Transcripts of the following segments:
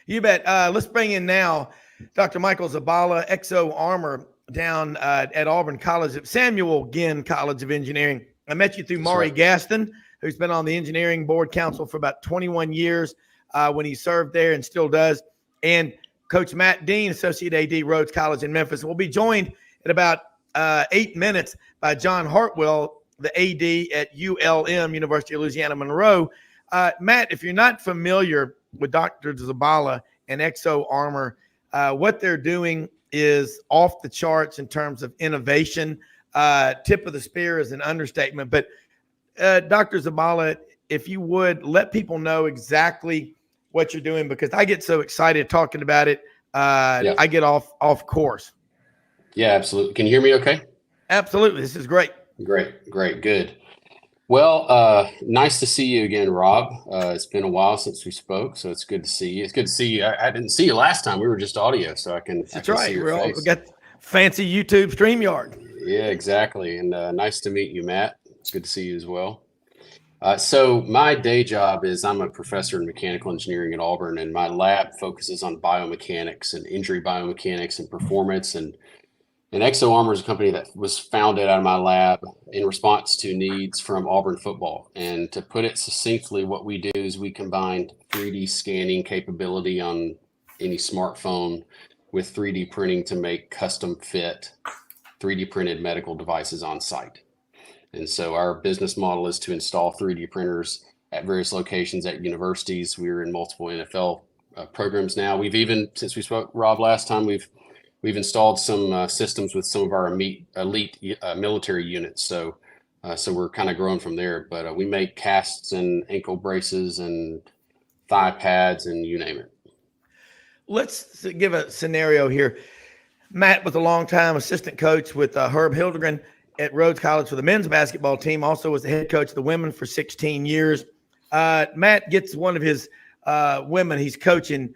You bet. Let's bring in now Dr. Michael Zabala, Exo Armor, down at Auburn College, at Samuel Ginn College of Engineering. I met you through Maury Gaston, who's been on the engineering board council for about 21 years when he served there and still does. And Coach Matt Dean, Associate AD, Rhodes College in Memphis. We'll be joined in about 8 minutes by John Hartwell, the AD at ULM, University of Louisiana Monroe. Matt, if you're not familiar with Dr. Zabala and Exo Armor, what they're doing is off the charts in terms of innovation. Tip of the spear is an understatement. But Dr. Zabala, if you would, let people know exactly what you're doing, because I get so excited talking about it. I get off course. Yeah, absolutely. Can you hear me okay? Absolutely. This is great. Great. Good. Well, nice to see you again, Rob. It's been a while since we spoke, so it's good to see you. It's good to see you. I didn't see you last time. We were just audio, so I can see your face. We got fancy YouTube StreamYard. Yeah, exactly. And nice to meet you, Matt. It's good to see you as well. So my day job is I'm a professor in mechanical engineering at Auburn, and my lab focuses on biomechanics and injury biomechanics and performance. And Exo Armor is a company that was founded out of my lab in response to needs from Auburn football. And to put it succinctly, what we do is we combine 3D scanning capability on any smartphone with 3D printing to make custom fit 3D printed medical devices on site. And so our business model is to install 3D printers at various locations at universities. We're in multiple NFL programs now. We've even, since we spoke, Rob, last time, we've installed some systems with some of our elite military units. So we're kind of growing from there. But we make casts and ankle braces and thigh pads and you name it. Let's give a scenario here. Matt was a longtime assistant coach with Herb Hildegren at Rhodes College for the men's basketball team. Also was the head coach of the women for 16 years. Matt gets one of his women he's coaching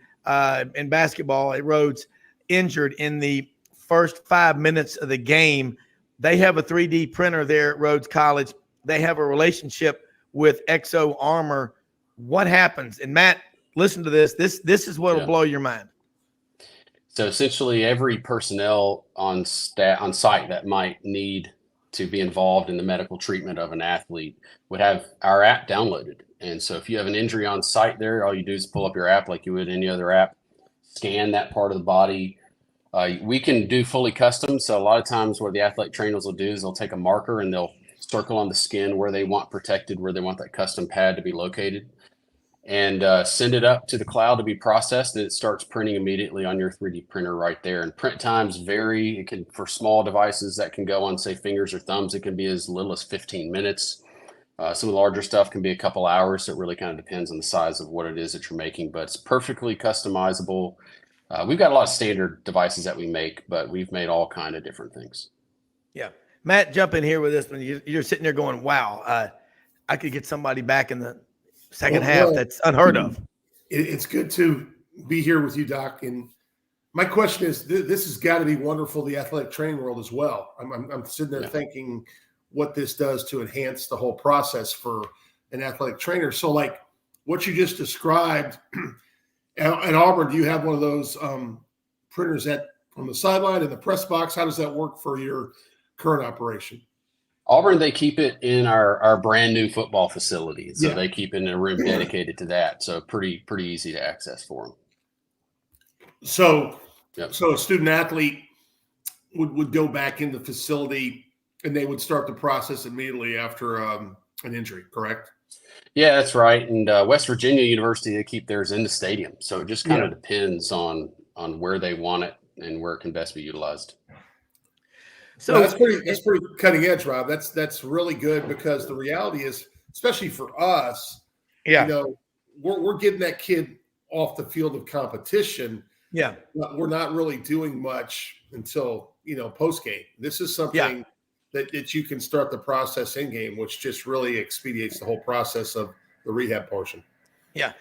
in basketball at Rhodes injured in the first 5 minutes of the game. They have a 3D printer there at Rhodes College. They have a relationship with Exo Armor. What happens? And Matt, listen to this. This is what will blow your mind. So essentially every personnel on site that might need to be involved in the medical treatment of an athlete would have our app downloaded. And so if you have an injury on site there, all you do is pull up your app like you would any other app, scan that part of the body. We can do fully custom. So a lot of times what the athletic trainers will do is they'll take a marker and they'll circle on the skin where they want protected, where they want that custom pad to be located, and send it up to the cloud to be processed. And it starts printing immediately on your 3D printer right there. And print times vary. It can, for small devices that can go on, say, fingers or thumbs, it can be as little as 15 minutes. Some of the larger stuff can be a couple hours. So it really kind of depends on the size of what it is that you're making, but it's perfectly customizable. We've got a lot of standard devices that we make, but we've made all kind of different things. Yeah. Matt, jump in here with this one. You're sitting there going, wow, I could get somebody back in the second half. That's unheard of. It's good to be here with you, Doc. And my question is, this has got to be wonderful, the athletic training world as well. I'm sitting there thinking what this does to enhance the whole process for an athletic trainer. So like what you just described at Auburn, do you have one of those printers on the sideline in the press box? How does that work for your current operation? Auburn, they keep it in our brand new football facility. So they keep it in a room dedicated to that. So pretty easy to access for them. So a student athlete would go back in the facility and they would start the process immediately after an injury, correct? Yeah, that's right. And West Virginia University, they keep theirs in the stadium. So it just kind of depends on where they want it and where it can best be utilized. So that's pretty cutting edge, Rob. That's really good, because the reality is, especially for us, you know, we're getting that kid off the field of competition. Yeah, but we're not really doing much until, you know, post game. This is something that you can start the process in game, which just really expedites the whole process of the rehab portion. Yeah,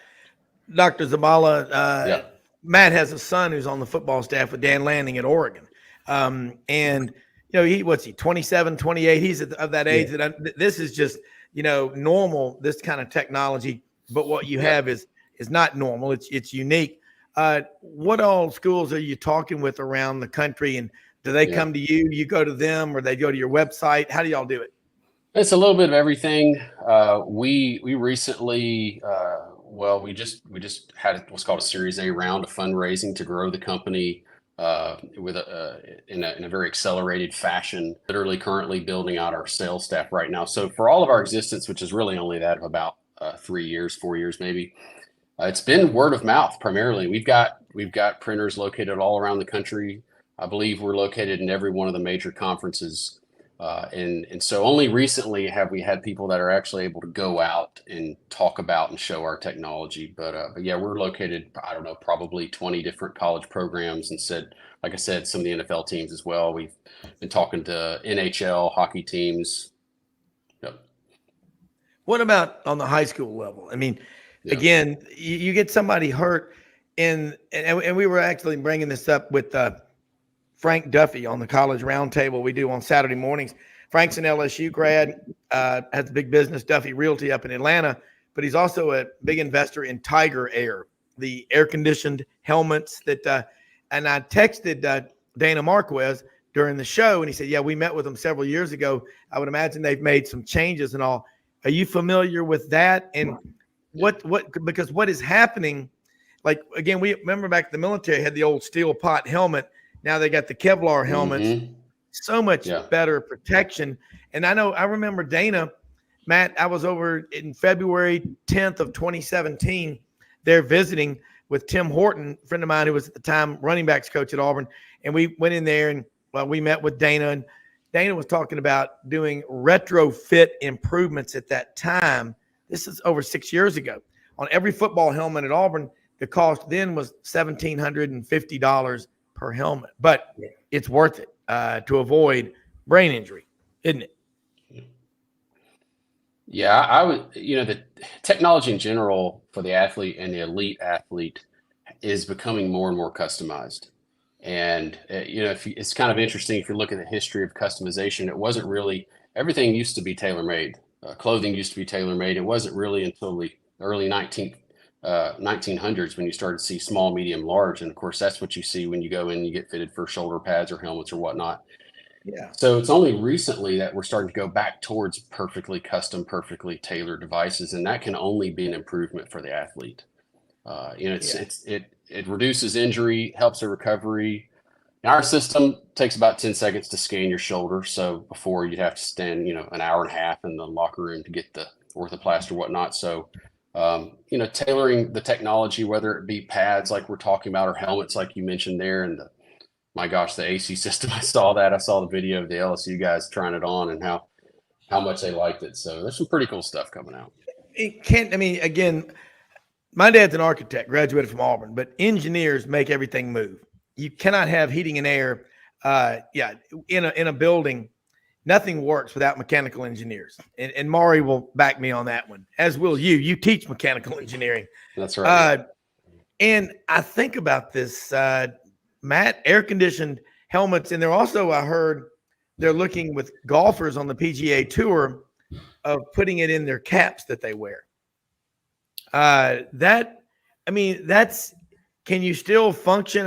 Dr. Zabala, Matt has a son who's on the football staff with Dan Lanning at Oregon, and you know, what's he, 27, 28? He's of that age that this is just, you know, normal, this kind of technology. But what you have is not normal. It's unique. What all schools are you talking with around the country? And do they come to you? You go to them, or they go to your website? How do y'all do it? It's a little bit of everything. We recently, we just had what's called a Series A round of fundraising to grow the company in a very accelerated fashion. Literally, currently building out our sales staff right now. So for all of our existence, which is really only that of about 4 years maybe, it's been word of mouth primarily. We've got printers located all around the country. I believe we're located in every one of the major conferences. And so only recently have we had people that are actually able to go out and talk about and show our technology. But yeah, we're located, I don't know, probably 20 different college programs, and like I said, some of the NFL teams as well. We've been talking to NHL hockey teams. Yep. What about on the high school level? I mean, again, you get somebody hurt and we were actually bringing this up with Frank Duffy on the college roundtable we do on Saturday mornings. Frank's an LSU grad, has a big business, Duffy Realty, up in Atlanta, but he's also a big investor in Tiger Air, the air-conditioned helmets that and I texted Dana Marquez during the show, and he said, yeah, we met with them several years ago. I would imagine they've made some changes and all. Are you familiar with that? And because what is happening, like, again, we remember back the military had the old steel pot helmet. Now they got the Kevlar helmets, so much better protection. And I remember Dana, Matt, I was over in February 10th of 2017 there visiting with Tim Horton, a friend of mine who was at the time running backs coach at Auburn. And we went in there and we met with Dana, and Dana was talking about doing retrofit improvements at that time. This is over 6 years ago. On every football helmet at Auburn, the cost then was $1,750 per helmet, but it's worth it to avoid brain injury, isn't it? Yeah, I would, the technology in general for the athlete and the elite athlete is becoming more and more customized. And, it's kind of interesting if you look at the history of customization. It wasn't really, everything used to be tailor-made. Clothing used to be tailor-made. It wasn't really until the early 1900s when you started to see small, medium, large. And of course, that's what you see when you go in and you get fitted for shoulder pads or helmets or whatnot. Yeah. So it's only recently that we're starting to go back towards perfectly custom, perfectly tailored devices. And that can only be an improvement for the athlete. It reduces injury, helps the recovery. And our system takes about 10 seconds to scan your shoulder. So before you'd have to stand, an hour and a half in the locker room to get the orthoplast or whatnot. So, tailoring the technology, whether it be pads like we're talking about or helmets like you mentioned there, and the AC system, I saw the video of the LSU guys trying it on and how much they liked it. So there's some pretty cool stuff coming out. Again, my dad's an architect, graduated from Auburn, but engineers make everything move. You cannot have heating and air. In a building, nothing works without mechanical engineers. And Maury will back me on that one, as will you. You teach mechanical engineering. That's right. And I think about this, Matt, air-conditioned helmets. And they're also, I heard, they're looking with golfers on the PGA Tour of putting it in their caps that they wear. Can you still function?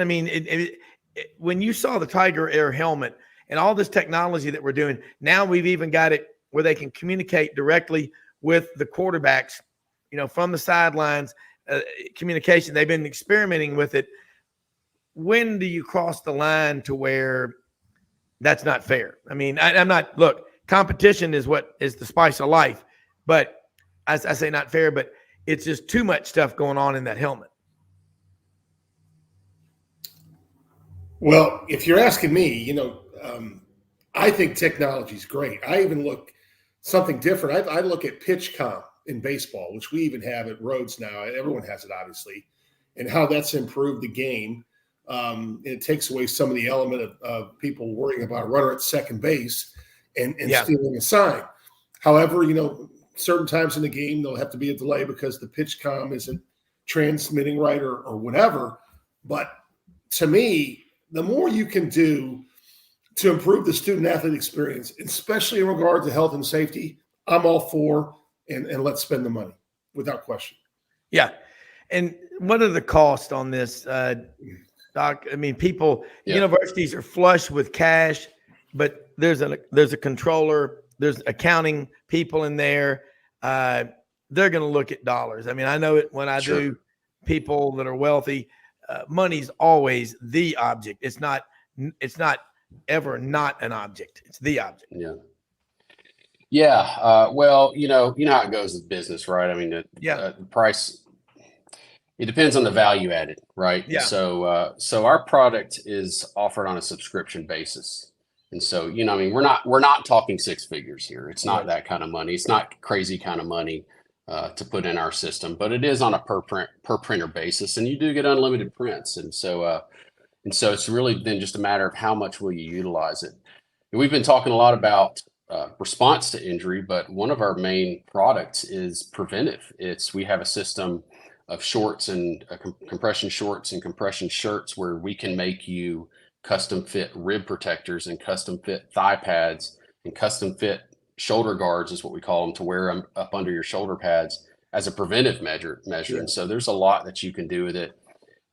When you saw the Tiger Air helmet and all this technology that we're doing, now we've even got it where they can communicate directly with the quarterbacks, from the sidelines, communication. They've been experimenting with it. When do you cross the line to where that's not fair? Competition is what is the spice of life, but I say not fair, but it's just too much stuff going on in that helmet. Well, if you're asking me, I think technology is great. I even look something different. I look at Pitchcomp in baseball, which we even have at Rhodes now. Everyone has it, obviously, and how that's improved the game. It takes away some of the element of people worrying about a runner at second base and stealing a sign. However, certain times in the game, there'll have to be a delay because the Pitchcom isn't transmitting right or whatever. But to me, the more you can do to improve the student-athlete experience, especially in regard to health and safety, I'm all for, and let's spend the money without question. Yeah. And what are the costs on this, Doc? I mean, Yeah. universities are flush with cash, but there's a controller, there's accounting people in there. They're going to look at dollars. I mean, I know it when I Sure. do people that are wealthy. Money's always the object. It's not ever not an object. It's the object. Yeah. Yeah. Well, you know how it goes with business, right? I mean, the price, it depends on the value added, right? Yeah. So our product is offered on a subscription basis. And so, I mean, we're not talking six figures here. It's not that kind of money. It's not crazy kind of money to put in our system, but it is on a per printer basis, and you do get unlimited prints. And so it's really then just a matter of how much will you utilize it. And we've been talking a lot about response to injury, but one of our main products is preventive. We have a system of shorts and compression shorts and compression shirts where we can make you custom fit rib protectors and custom fit thigh pads and custom fit shoulder guards is what we call them, to wear them up under your shoulder pads as a preventive measure. Yeah. And so there's a lot that you can do with it.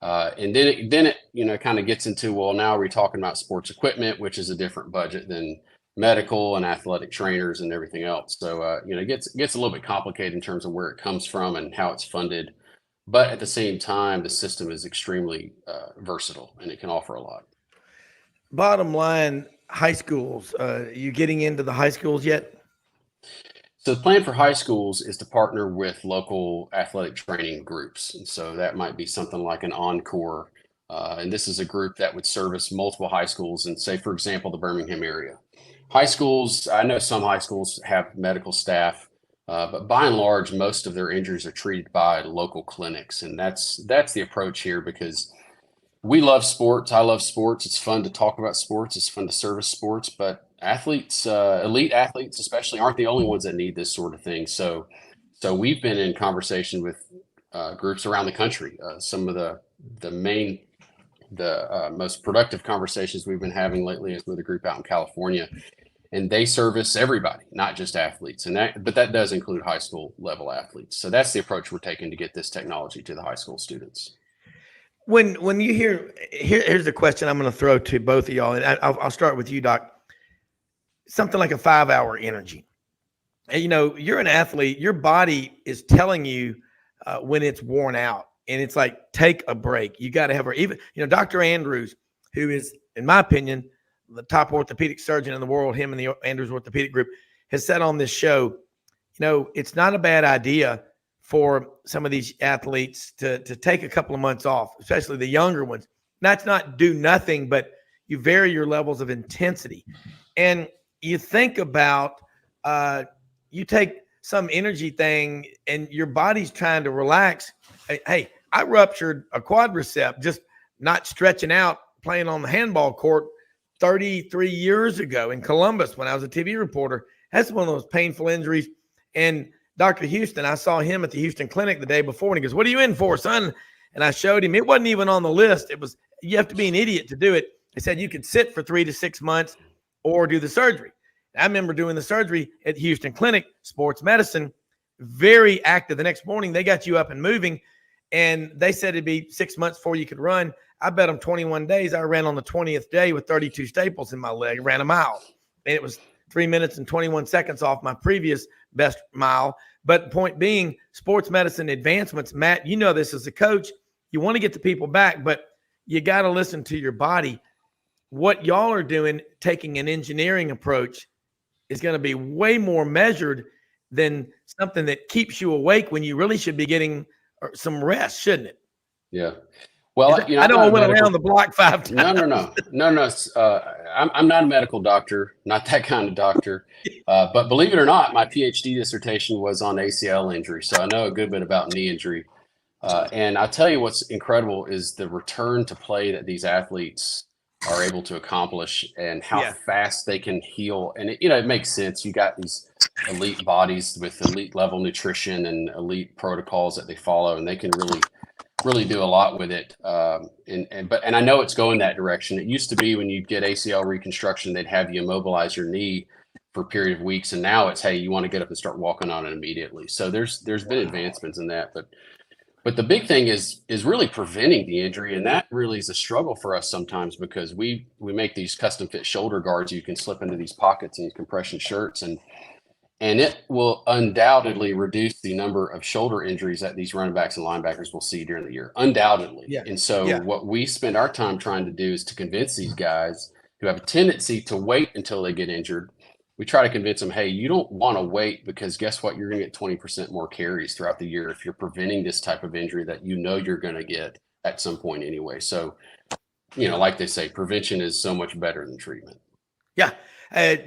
And then it kind of gets into, well, now we're talking about sports equipment, which is a different budget than medical and athletic trainers and everything else. So, it gets a little bit complicated in terms of where it comes from and how it's funded. But at the same time, the system is extremely versatile and it can offer a lot. Bottom line, high schools. You getting into the high schools yet? So the plan for high schools is to partner with local athletic training groups. And so that might be something like an Encore. And this is a group that would service multiple high schools in, say, for example, the Birmingham area. High schools, I know some high schools have medical staff, but by and large, most of their injuries are treated by local clinics. And that's the approach here, because we love sports. I love sports. It's fun to talk about sports. It's fun to service sports, but athletes, elite athletes especially, aren't the only ones that need this sort of thing. So we've been in conversation with groups around the country. Some of the most productive conversations we've been having lately is with a group out in California, and they service everybody, not just athletes. But that does include high school level athletes. So that's the approach we're taking to get this technology to the high school students. When you here's the question I'm going to throw to both of y'all, and I'll start with you, Doc. Something like a 5-hour energy. And, you're an athlete. Your body is telling you when it's worn out, and it's like, take a break. You got to have even Dr. Andrews, who is, in my opinion, the top orthopedic surgeon in the world. Him and the Andrews Orthopedic Group has said on this show, it's not a bad idea for some of these athletes to take a couple of months off, especially the younger ones. That's not do nothing, but you vary your levels of intensity. And you think about, you take some energy thing and your body's trying to relax. Hey, I ruptured a quadricep just not stretching out, playing on the handball court 33 years ago in Columbus when I was a TV reporter. That's one of those painful injuries. And Dr. Houston, I saw him at the Houston clinic the day before, and he goes, "What are you in for, son?" And I showed him. It wasn't even on the list. It was, you have to be an idiot to do it. They said you could sit for 3 to 6 months or do the surgery. I remember doing the surgery at Houston Clinic, sports medicine, very active. The next morning, they got you up and moving, and they said it'd be 6 months before you could run. I bet them 21 days. I ran on the 20th day with 32 staples in my leg, ran a mile, and it was 3 minutes and 21 seconds off my previous best mile. But the point being, sports medicine advancements, Matt, this as a coach, you want to get the people back, but you got to listen to your body. What y'all are doing, taking an engineering approach, is going to be way more measured than something that keeps you awake when you really should be getting some rest, shouldn't it? Yeah. Well, I know I went around the block 5 times. No. I'm not a medical doctor, not that kind of doctor. But believe it or not, my PhD dissertation was on ACL injury. So I know a good bit about knee injury. And I'll tell you what's incredible is the return to play that these athletes are able to accomplish and how fast they can heal. And it makes sense. You got these elite bodies with elite level nutrition and elite protocols that they follow, and they can really do a lot with it. And I know it's going that direction. It used to be when you get ACL reconstruction, they'd have you immobilize your knee for a period of weeks. And now it's, hey, you want to get up and start walking on it immediately. So there's been advancements in that, but But the big thing is really preventing the injury, and that really is a struggle for us sometimes because we make these custom fit shoulder guards you can slip into these pockets in compression shirts, and it will undoubtedly reduce the number of shoulder injuries that these running backs and linebackers will see during the year, undoubtedly. Yeah. And so Yeah. what we spend our time trying to do is to convince these guys who have a tendency to wait until they get injured. We try to convince them, hey, you don't want to wait because guess what? You're going to get 20% more carries throughout the year if you're preventing this type of injury that you know you're going to get at some point anyway. So, like they say, prevention is so much better than treatment. Yeah.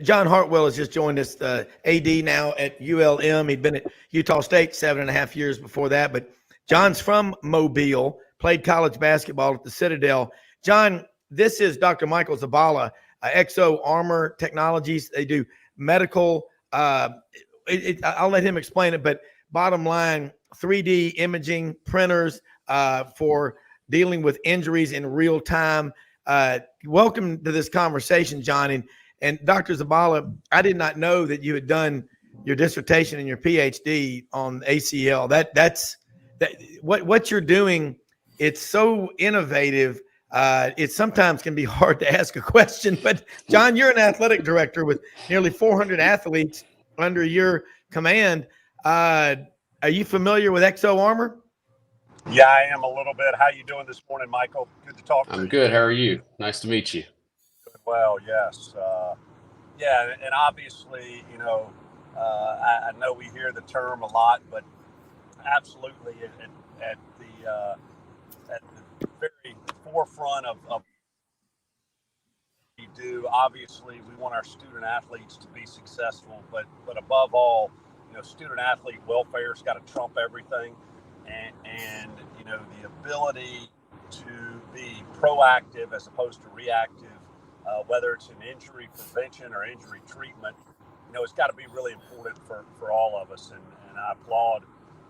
John Hartwell has just joined us, AD now at ULM. He'd been at Utah State 7.5 years before that. But John's from Mobile, played college basketball at the Citadel. John, this is Dr. Michael Zabala, Exo Armor Technologies. They do medical. I'll let him explain it. But bottom line, 3D imaging printers for dealing with injuries in real time. Welcome to this conversation, John. And Dr. Zabala, I did not know that you had done your dissertation and your PhD on ACL. That's what you're doing. It's so innovative. It sometimes can be hard to ask a question, but John, you're an athletic director with nearly 400 athletes under your command. Are you familiar with Exo Armor? Yeah, I am a little bit. How you doing this morning, Michael? Good to talk to you. I'm good. How are you? Nice to meet you. Well, yes. And obviously, I know we hear the term a lot, but absolutely at the very forefront of what we do. Obviously, we want our student athletes to be successful, but above all, student athlete welfare's got to trump everything, and the ability to be proactive as opposed to reactive. Whether it's an injury prevention or injury treatment, it's got to be really important for all of us. And I applaud,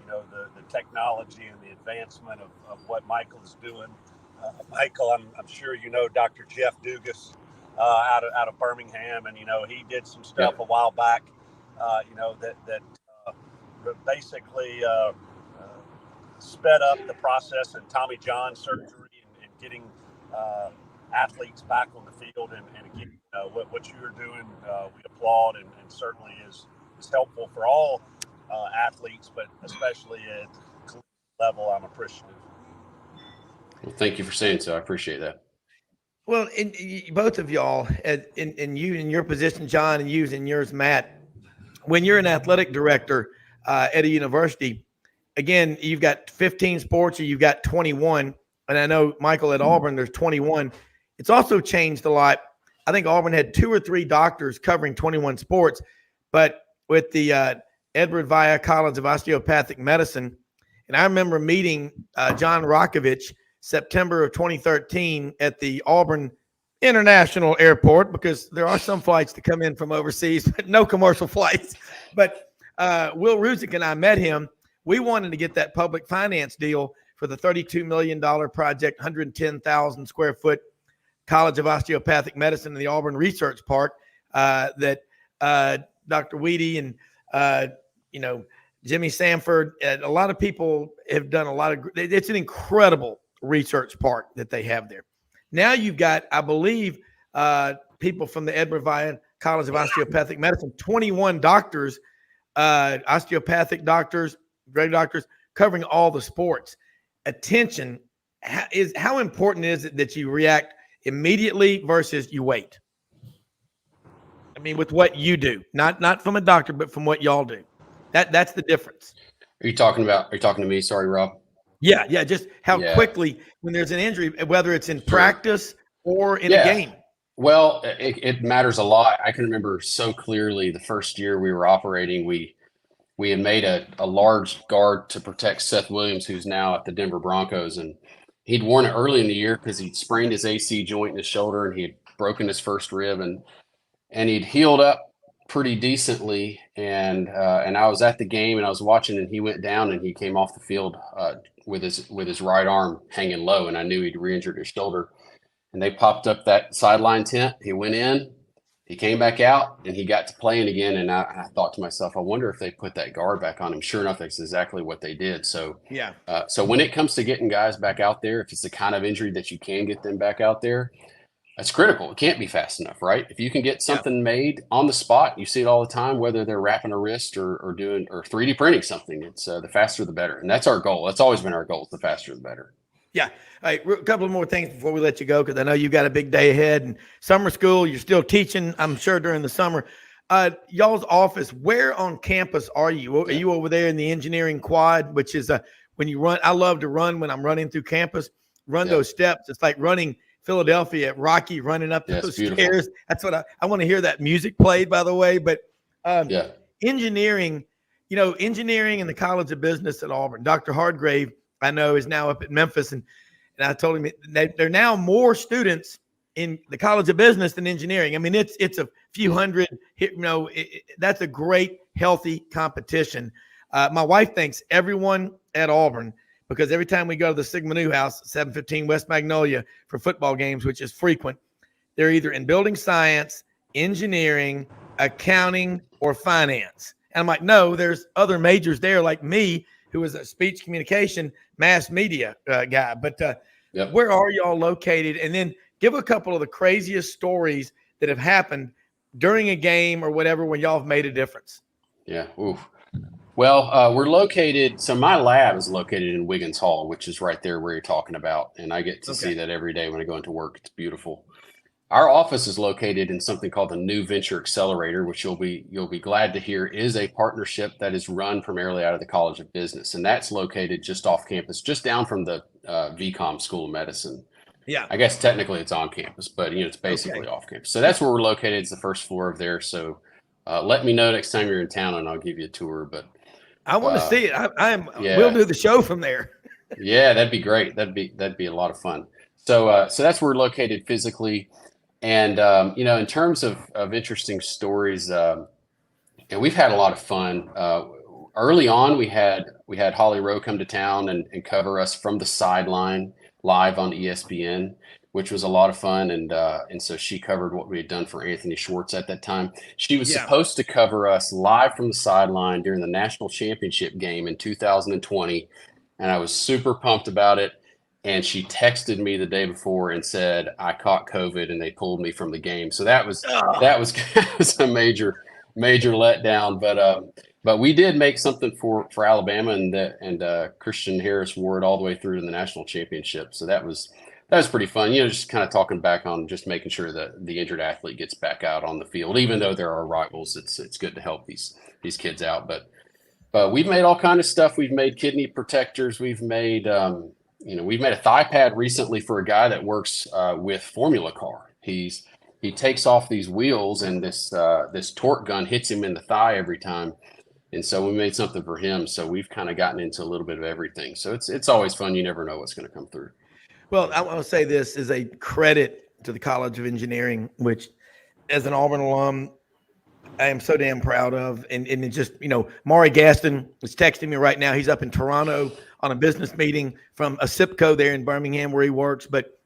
the technology and the advancement of what Michael is doing. Michael, I'm sure Dr. Jeff Dugas out of Birmingham, and he did some stuff a while back, that basically sped up the process in Tommy John surgery and getting athletes back on the field, and again, what you're doing, we applaud, and certainly is helpful for all athletes, but especially at the collegiate level, I'm appreciative. Well, thank you for saying so. I appreciate that. Well, both of y'all, and you in your position, John, and you in yours, Matt, when you're an athletic director at a university, again, you've got 15 sports or you've got 21, and I know, Michael, at Auburn, there's 21. It's also changed a lot. I think Auburn had 2 or 3 doctors covering 21 sports, but with the Edward Via College of Osteopathic Medicine, and I remember meeting John Rakovich September of 2013 at the Auburn International Airport, because there are some flights that come in from overseas, but no commercial flights. But Will Ruzick and I met him. We wanted to get that public finance deal for the $32 million project, 110,000 square foot College of Osteopathic Medicine in the Auburn Research Park that Dr. Weedy and, Jimmy Sanford, a lot of people have done a lot of, it's an incredible research park that they have there. Now you've got, I believe, people from the Edward Via College of Osteopathic Medicine, 21 doctors, osteopathic doctors, great doctors, covering all the sports. Attention, how important is it that you react immediately versus you wait? I mean, with what you do, not from a doctor, but from what y'all do. That's the difference. Are you talking to me? Sorry, Rob. Yeah. Just how quickly, when there's an injury, whether it's in practice or in a game. Well, it matters a lot. I can remember so clearly the first year we were operating, we had made a large guard to protect Seth Williams, who's now at the Denver Broncos, and he'd worn it early in the year because he'd sprained his AC joint in his shoulder and he had broken his first rib, and he'd healed up pretty decently. And I was at the game and I was watching, and he went down and he came off the field with his right arm hanging low, and I knew he'd re-injured his shoulder. And they popped up that sideline tent. He went in, he came back out and he got to playing again. And I thought to myself, I wonder if they put that guard back on him. Sure enough, that's exactly what they did. So, Yeah. So when it comes to getting guys back out there, if it's the kind of injury that you can get them back out there, that's critical. It can't be fast enough, right? If you can get something made on the spot, you see it all the time, whether they're wrapping a wrist or doing or 3D printing something. It's the faster the better, and that's our goal. That's always been our goal. The faster the better. Yeah. All right, a couple of more things before we let you go, because I know you got a big day ahead. And summer school, you're still teaching, I'm sure, during the summer. Y'all's office, where on campus are you? Are you over there in the engineering quad, which is when you run? I love to run when I'm running through campus. Run those steps. It's like running Philadelphia at Rocky, running up those stairs. That's what I want to hear that music played, by the way. But engineering, engineering in the College of Business at Auburn. Dr. Hardgrave, I know, is now up at Memphis, and I told him there are now more students in the College of Business than engineering. I mean, it's a few hundred. That's a great, healthy competition. My wife thinks everyone at Auburn, because every time we go to the Sigma Nu House, 715 West Magnolia, for football games, which is frequent, they're either in building science, engineering, accounting, or finance. And I'm like, no, there's other majors there, like me, who is a speech communication, mass media guy. But where are y'all located? And then give a couple of the craziest stories that have happened during a game or whatever when y'all have made a difference. Yeah. Oof. Well, we're located. So my lab is located in Wiggins Hall, which is right there where you're talking about. And I get to see that every day when I go into work. It's beautiful. Our office is located in something called the New Venture Accelerator, which you'll be glad to hear is a partnership that is run primarily out of the College of Business. And that's located just off campus, just down from the VCOM School of Medicine. Yeah. I guess technically it's on campus, but it's basically off campus. So that's where we're located. It's the first floor of there. So let me know next time you're in town and I'll give you a tour. But I want to see it. We'll do the show from there. Yeah, that'd be great. That'd be a lot of fun. So that's where we're located physically. And, in terms of interesting stories, we've had a lot of fun. Early on, we had Holly Rowe come to town and cover us from the sideline live on ESPN, which was a lot of fun. And so she covered what we had done for Anthony Schwartz at that time. She was supposed to cover us live from the sideline during the national championship game in 2020. And I was super pumped about it. And she texted me the day before and said, I caught COVID and they pulled me from the game. So that was a major letdown. But we did make something for Alabama, and Christian Harris wore it all the way through to the national championship. So that was pretty fun. Just kind of talking back on just making sure that the injured athlete gets back out on the field, even though there are rivals. It's good to help these kids out. But we've made all kind of stuff. We've made kidney protectors. We've made we've made a thigh pad recently for a guy that works with Formula Car. He takes off these wheels and this torque gun hits him in the thigh every time. And so we made something for him. So we've kind of gotten into a little bit of everything. So it's always fun. You never know what's going to come through. Well, I want to say this is a credit to the College of Engineering, which as an Auburn alum, I am so damn proud of. And it just, Maury Gaston is texting me right now. He's up in Toronto on a business meeting from a SIPCO there in Birmingham where he works. But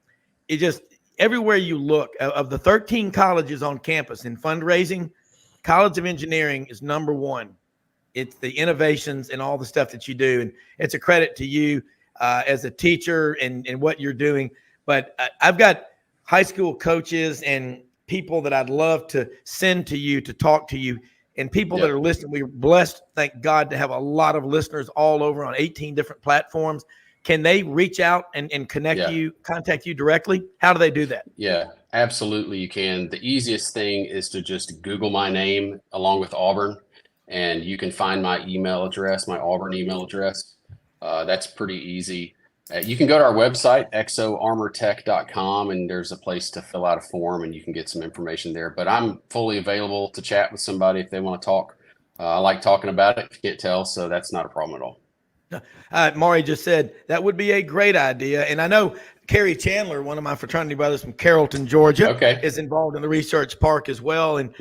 it just, everywhere you look, of the 13 colleges on campus in fundraising, College of Engineering is number one. It's the innovations and all the stuff that you do. And it's a credit to you as a teacher and what you're doing. But I've got high school coaches and people that I'd love to send to you to talk to you, and people that are listening. We're blessed, thank God, to have a lot of listeners all over on 18 different platforms. Can they reach out and contact you directly? How do they do that? Yeah, absolutely. You can. The easiest thing is to just Google my name along with Auburn, and you can find my email address, my Auburn email address. That's pretty easy. You can go to our website, exoarmortech.com, and there's a place to fill out a form and you can get some information there. But I'm fully available to chat with somebody if they want to talk. I like talking about it, if you can't tell, so that's not a problem at all. Maury just said that would be a great idea. And I know Kerry Chandler, one of my fraternity brothers from Carrollton, Georgia, is involved in the research park as well. And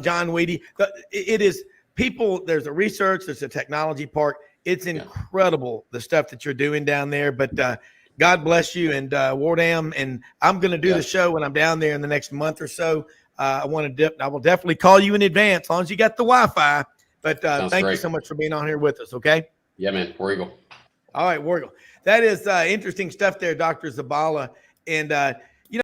John Weedy. It is people, there's a research, there's a technology park. It's incredible, the stuff that you're doing down there. But God bless you and Wardam. And I'm going to do the show when I'm down there in the next month or so. I will definitely call you in advance as long as you got the Wi-Fi. But thank you great. so much for being on here with us. Okay. Yeah, man. War Eagle. All right, War Eagle. That is interesting stuff there, Dr. Zabala. And